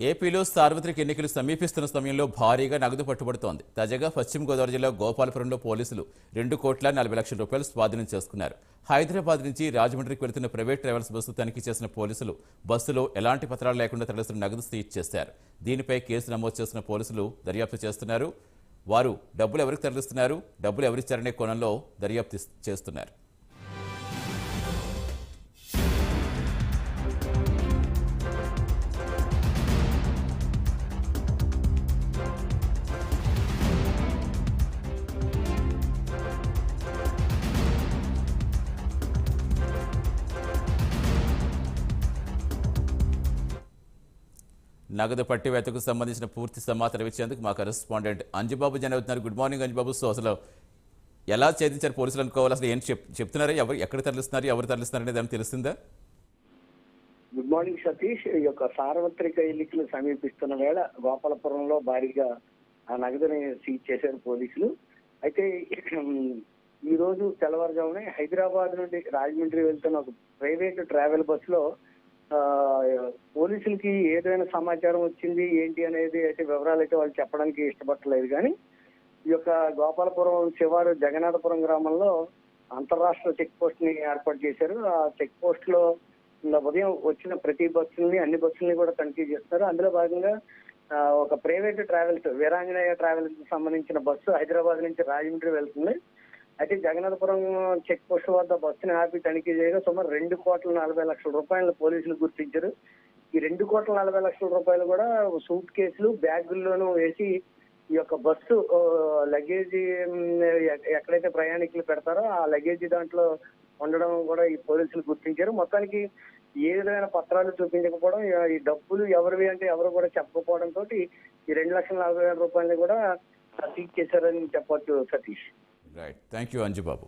ఏపీలో సార్వత్రిక ఎన్నికలు సమీపిస్తున్న సమయంలో భారీగా నగదు పట్టుబడుతోంది. తాజాగా పశ్చిమ గోదావరి జిల్లా గోపాలపురంలో పోలీసులు 2,40,00,000 స్వాధీనం చేసుకున్నారు. హైదరాబాద్ నుంచి రాజమండ్రికి వెళుతున్న ప్రైవేట్ ట్రావెల్స్ బస్సు తనిఖీ చేసిన పోలీసులు బస్సులో ఎలాంటి పత్రాలు లేకుండా తరలిస్తున్న నగదు సీజ్ చేశారు. దీనిపై కేసు నమోదు చేసిన పోలీసులు దర్యాప్తు చేస్తున్నారు. వారు డబ్బులు ఎవరికి తరలిస్తున్నారు, డబ్బులు ఎవరిచ్చారనే కోణంలో దర్యాప్తు చేస్తున్నారు. నగదు పట్టివేతకు సంబంధించిన పూర్తి సమాచారం ఇచ్చేందుకు మా కరెస్పాండెంట్ అంజుబాబు జన అవుతున్నారు. Good morning Anjubabu. సో అసలు ఎలా ఛేదించారు పోలీసులు అనుకోవాలి, అసలు ఏం చెప్తున్నారా, ఎవరు ఎక్కడ తరలిస్తున్నారు, ఎవరు తరలిస్తున్నారు అనేది ఏమైనా తెలుస్తుందా? Good morning Satish. ఈ యొక్క సార్వత్రిక ఎన్నికలు సమీపిస్తున్న వేళ గోపాలపురంలో భారీగా ఆ నగదుని సీజ్ చేశారు పోలీసులు. అయితే ఈ రోజు తెల్లవారుజామునే హైదరాబాద్ నుండి రాజమండ్రి వెళ్తున్న ఒక ప్రైవేట్ ట్రావెల్ బస్సులో పోలీసులకి ఏదైనా సమాచారం వచ్చింది ఏంటి అనేది అయితే వివరాలు అయితే వాళ్ళు చెప్పడానికి ఇష్టపడలేదు. కానీ ఈ యొక్క గోపాలపురం శివారు జగన్నాథపురం గ్రామంలో అంతర్రాష్ట్ర చెక్ పోస్ట్ ని ఏర్పాటు చేశారు. ఆ చెక్ పోస్ట్ లో ఉదయం వచ్చిన ప్రతి బస్సుల్ని, అన్ని బస్సుల్ని కూడా తనిఖీ చేస్తారు. అందులో భాగంగా ఒక ప్రైవేట్ ట్రావెల్స్, వీరాంజనేయ ట్రావెల్స్ కి సంబంధించిన బస్సు హైదరాబాద్ నుంచి రాజమండ్రి వెళ్తుంది. అయితే జగన్నాథపురం చెక్ పోస్ట్ వద్ద బస్సుని ఆపి తనిఖీ చేయగా సుమారు 2,40,00,000 రూపాయలు పోలీసులు గుర్తించారు. ఈ 2,40,00,000 రూపాయలు కూడా సూట్ కేసులు, బ్యాగుల్లోనూ వేసి ఈ యొక్క బస్సు లగేజీ ఎక్కడైతే ప్రయాణికులు పెడతారో ఆ లగేజీ దాంట్లో ఉండడం కూడా ఈ పోలీసులు గుర్తించారు. మొత్తానికి ఏ విధమైన పత్రాలు చూపించకపోవడం, ఈ డబ్బులు ఎవరివి అంటే ఎవరు కూడా చెప్పకపోవడంతో ఈ 2,40,000 రూపాయలని కూడా సీజ్ చేశారని చెప్పొచ్చు Satish. Right, thank you Anjubabu.